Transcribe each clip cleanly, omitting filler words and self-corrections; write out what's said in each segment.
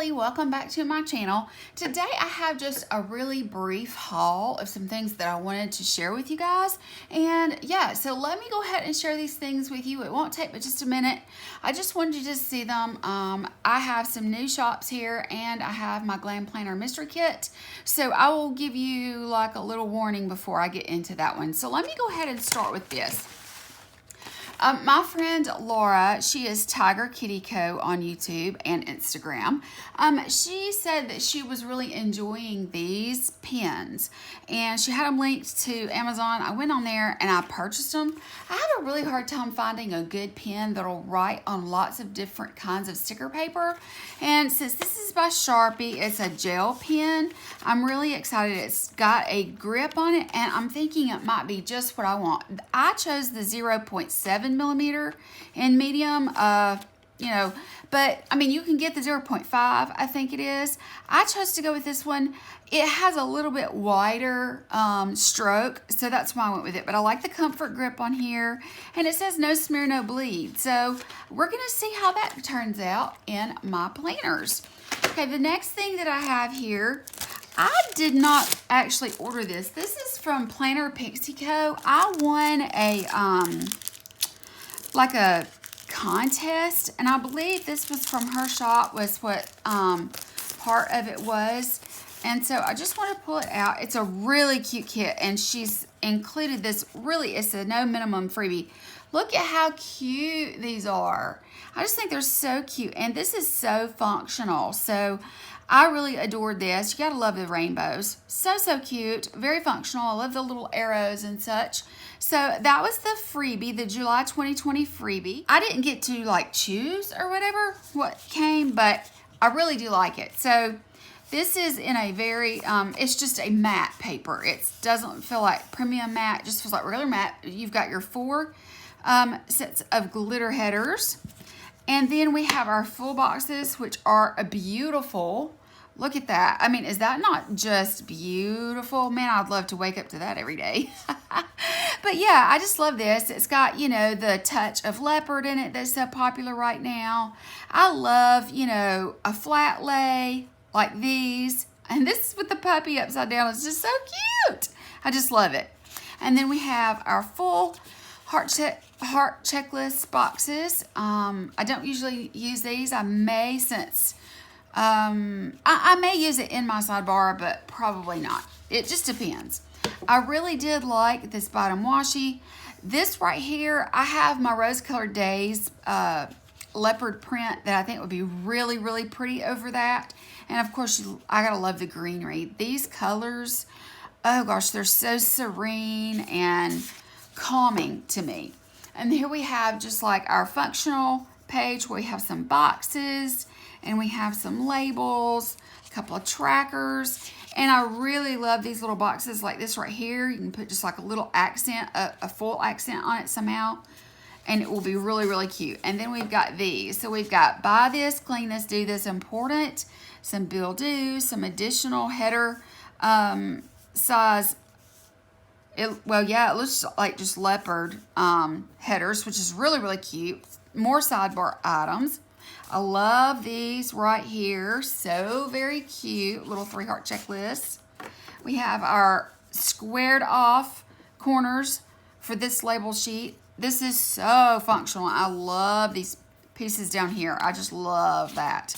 Kelly. Welcome back to my channel. Today I have just a really brief haul of some things that I wanted to share with you guys. And yeah, so let me go ahead and share these things with you. It won't take but just a minute. I just wanted you to see them. I have some new shops here and I have my Glam Planner mystery kit. So I will give you like a little warning before I get into that one. So let me go ahead and start with this. My friend Laura, she is Tiger Kitty Co on YouTube and Instagram. She said that she was really enjoying these pens and she had them linked to Amazon. I went on there and I purchased them. I have a really hard time finding a good pen that'll write on lots of different kinds of sticker paper. And since this is by Sharpie, it's a gel pen. I'm really excited. It's got a grip on it and I'm thinking it might be just what I want. I chose the 0.7 millimeter in medium, but I mean, you can get the 0.5, I think it is. I chose to go with this one. It has a little bit wider stroke, so that's why I went with it. But I like the comfort grip on here, and it says no smear, no bleed. So we're gonna see how that turns out in my planners. Okay, the next thing that I have here, I did not actually order this. This is from Planner Pixie Co. I won a like a contest, and I believe this was from her shop, was what part of it was. And so I just want to pull it out. It's a really cute kit, and she's included this. Really, it's a no minimum freebie. Look at how cute these are. I just think they're so cute, and this is so functional. So I really adored this. You gotta love the rainbows. So cute, very functional. I love the little arrows and such. So that was the freebie, the July 2020 freebie. I didn't get to like choose or whatever what came, but I really do like it. So this is in a very, it's just a matte paper. It doesn't feel like premium matte, it just feels like regular matte. You've got your 4 sets of glitter headers. And then we have our full boxes, which are beautiful. Look at that. I mean, is that not just beautiful? Man, I'd love to wake up to that every day. But yeah, I just love this. It's got, you know, the touch of leopard in it that's so popular right now. I love, you know, a flat lay like these. And this with the puppy upside down is just so cute. I just love it. And then we have our full heart checklist boxes. I don't usually use these. I may, since I may use it in my sidebar, but probably not. It just depends. I really did like this bottom washi. This right here, I have my Rose Colored Days leopard print that I think would be really pretty over that. And of course, I gotta love the greenery. These colors, oh gosh, they're so serene and calming to me. And here we have just like our functional page where we have some boxes and we have some labels, a couple of trackers. And I really love these little boxes like this right here. You can put just like a little accent, a full accent on it somehow, and it will be really cute. And then we've got these. So we've got buy this, clean this, do this, important, some bill due, some additional header size. Well, yeah, it looks like just leopard headers, which is really cute. More sidebar items. I love these right here. So very cute. Little 3-heart checklist. We have our squared off corners for this label sheet. This is so functional. I love these pieces down here. I just love that.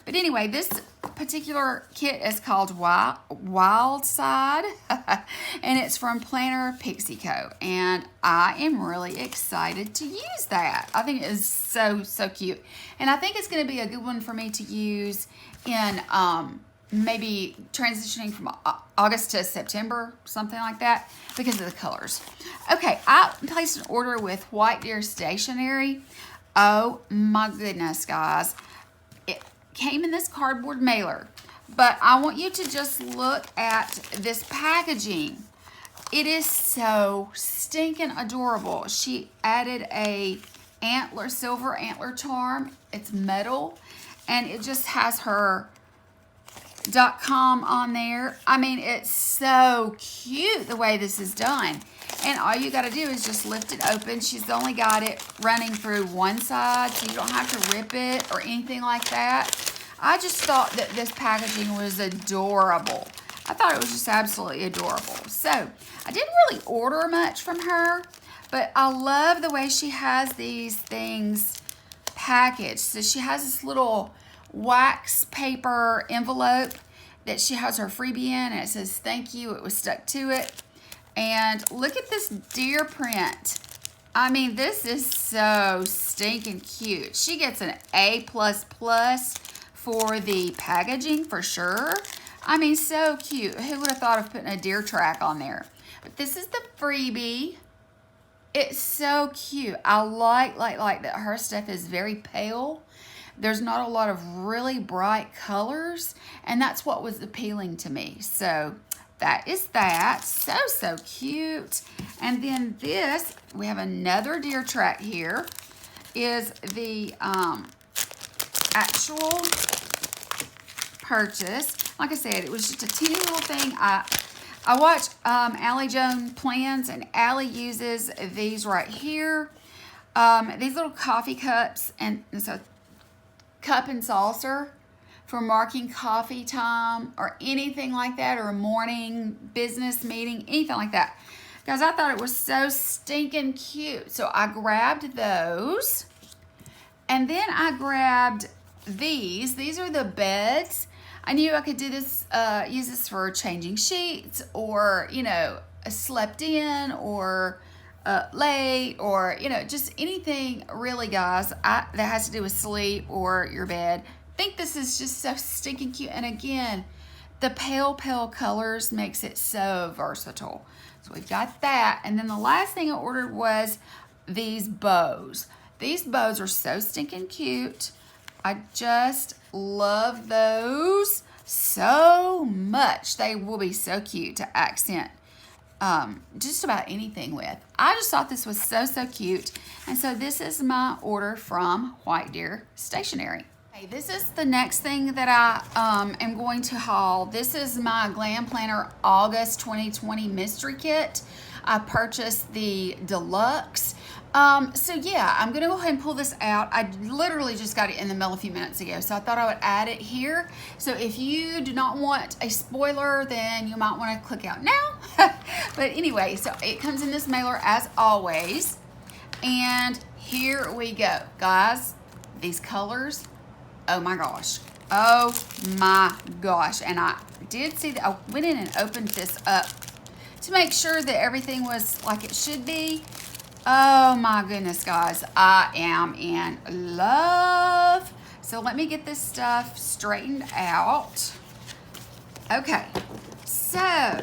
But anyway, this particular kit is called Wild Side, and it's from Planner Pixie Co. And I am really excited to use that. I think it is so cute. And I think it's going to be a good one for me to use in maybe transitioning from August to September, something like that, because of the colors. Okay, I placed an order with White Deer Stationery. Oh my goodness, guys. It came in this cardboard mailer, but I want you to just look at this packaging. It is so stinking adorable. She added a silver antler charm. It's metal, and it just has her .com on there. I mean, it's so cute the way this is done. And all you got to do is just lift it open. She's only got it running through one side, so you don't have to rip it or anything like that. I just thought that this packaging was adorable. I thought it was just absolutely adorable. So I didn't really order much from her, but I love the way she has these things packaged. So she has this little wax paper envelope that she has her freebie in, and it says thank you. It was stuck to it. And look at this deer print. I mean, this is so stinking cute. She gets an A++ for the packaging for sure. I mean, so cute. Who would have thought of putting a deer track on there? But this is the freebie. It's so cute. I like that her stuff is very pale. There's not a lot of really bright colors, and that's what was appealing to me. So that is that. So cute. And then this, we have another deer track here, is the actual purchase. Like I said, it was just a teeny little thing. I watch Allie Joan plans, and Allie uses these right here. These little coffee cups, and it's a cup and saucer for marking coffee time or anything like that, or a morning business meeting, anything like that. Guys, I thought it was so stinking cute. So I grabbed those, and then I grabbed these. These are the beds. I knew I could do this, use this for changing sheets, or, you know, slept in, or late, or, you know, just anything really, guys, that has to do with sleep or your bed. I think this is just so stinking cute. And again, the pale colors makes it so versatile. So we've got that. And then the last thing I ordered was these bows. These bows are so stinking cute. I just love those so much. They will be so cute to accent just about anything with. I just thought this was so cute. And so this is my order from White Deer Stationery. Okay, this is the next thing that I am going to haul. This is my Glam Planner August 2020 Mystery Kit. I purchased the Deluxe. So yeah, I'm gonna go ahead and pull this out. I literally just got it in the mail a few minutes ago, so I thought I would add it here. So if you do not want a spoiler, then you might want to click out now. But anyway, so it comes in this mailer as always. And here we go, guys. These colors, oh my gosh. Oh my gosh. And I did see that I went in and opened this up to make sure that everything was like it should be. Oh my goodness, guys, I am in love. So let me get this stuff straightened out. Okay, so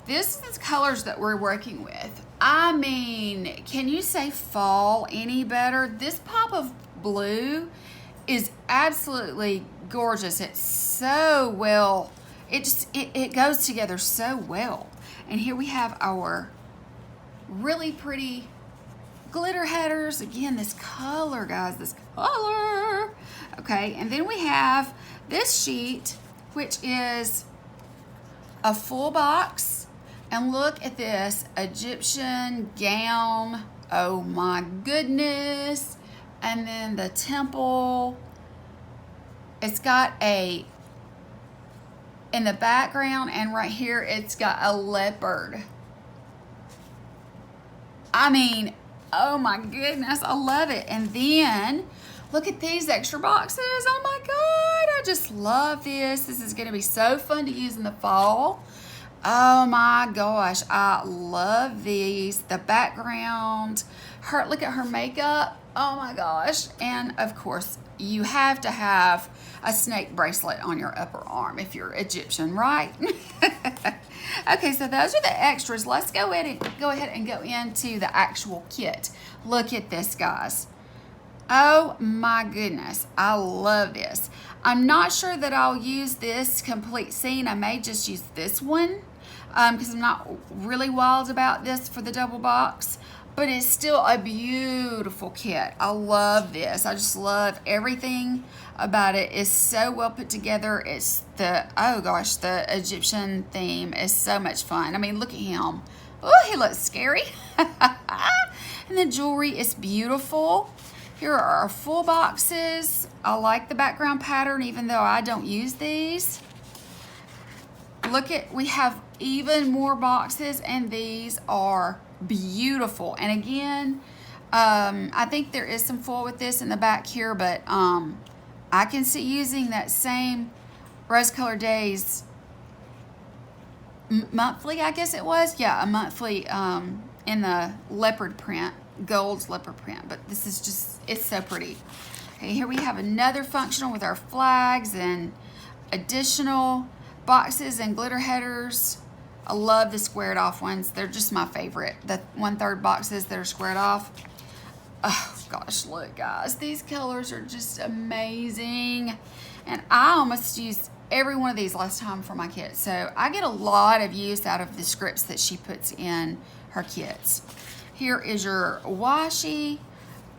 this is the colors that we're working with. I mean, can you say fall any better? This pop of blue is absolutely gorgeous. It's so well, it goes together so well. And here we have our really pretty glitter headers. Again, this color, guys, this color. Okay, and then we have this sheet, which is a full box. And look at this Egyptian gown. Oh my goodness. And then the temple. It's got in the background, and right here it's got a leopard. I mean, oh my goodness, I love it. And then look at these extra boxes. Oh my God, I just love this. This is gonna be so fun to use in the fall. Oh my gosh, I love these. The background, look at her makeup. Oh my gosh. And of course, you have to have a snake bracelet on your upper arm if you're Egyptian, right? Okay, so those are the extras. Let's go ahead and go into the actual kit. Look at this, guys. Oh my goodness, I love this. I'm not sure that I'll use this complete scene. I may just use this one because I'm not really wild about this for the double box, but it's still a beautiful kit. I love this. I just love everything about it. It's so well put together. It's oh gosh, the Egyptian theme is so much fun. I mean, look at him. Oh, he looks scary. And the jewelry is beautiful. Here are our full boxes. I like the background pattern even though I don't use these. Look at, we have even more boxes and these are beautiful. And again, I think there is some foil with this in the back here, but I can see using that same Rose Colored Days monthly, I guess it was. Yeah, a monthly in the leopard print, gold's leopard print. But this is just, it's so pretty. Okay, here we have another functional with our flags and additional boxes and glitter headers. I love the squared off ones. They're just my favorite. The 1/3 boxes that are squared off. Oh gosh, look guys, these colors are just amazing. And I almost used every one of these last time for my kits. So I get a lot of use out of the scripts that she puts in her kits. Here is your washi,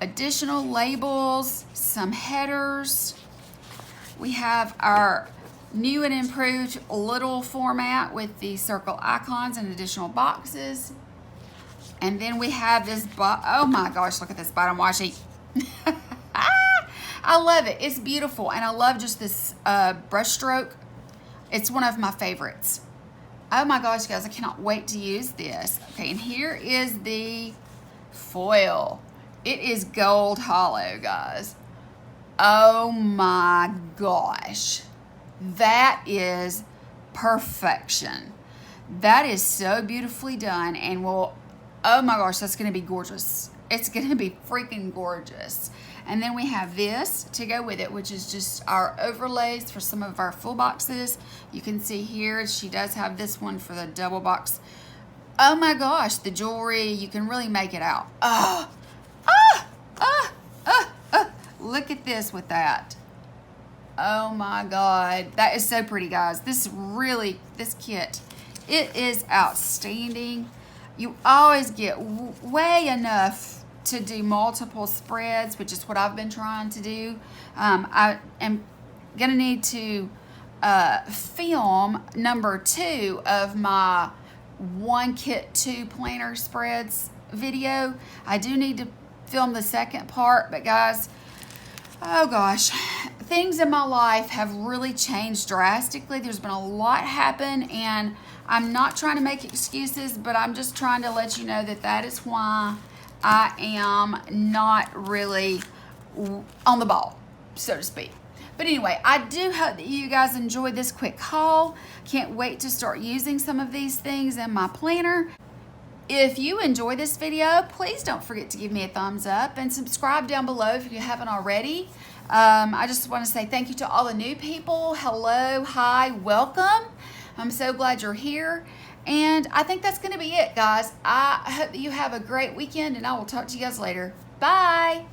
additional labels, some headers. We have our new and improved little format with the circle icons and additional boxes. And then we have this, oh my gosh, look at this bottom washi. I love it. It's beautiful. And I love just this brush stroke. It's one of my favorites. Oh my gosh, guys, I cannot wait to use this. Okay, and here is the foil. It is gold hollow, guys. Oh my gosh. That is perfection. That is so beautifully done and will, oh my gosh, that's gonna be gorgeous. It's gonna be freaking gorgeous. And then we have this to go with it, which is just our overlays for some of our full boxes. You can see here, she does have this one for the double box. Oh my gosh, the jewelry, you can really make it out. Look at this with that. Oh my God, that is so pretty, guys. This kit, it is outstanding. You always get way enough to do multiple spreads, which is what I've been trying to do. I am gonna need to film number 2 of my 1 kit 2 planner spreads video. I do need to film the second part, but guys, oh gosh, things in my life have really changed drastically. There's been a lot happen and I'm not trying to make excuses, but I'm just trying to let you know that that is why I am not really on the ball, so to speak. But anyway, I do hope that you guys enjoyed this quick haul. Can't wait to start using some of these things in my planner. If you enjoy this video, please don't forget to give me a thumbs up and subscribe down below if you haven't already. I just want to say thank you to all the new people. Hello, hi, welcome. I'm so glad you're here. And I think that's going to be it, guys. I hope that you have a great weekend, and I will talk to you guys later. Bye.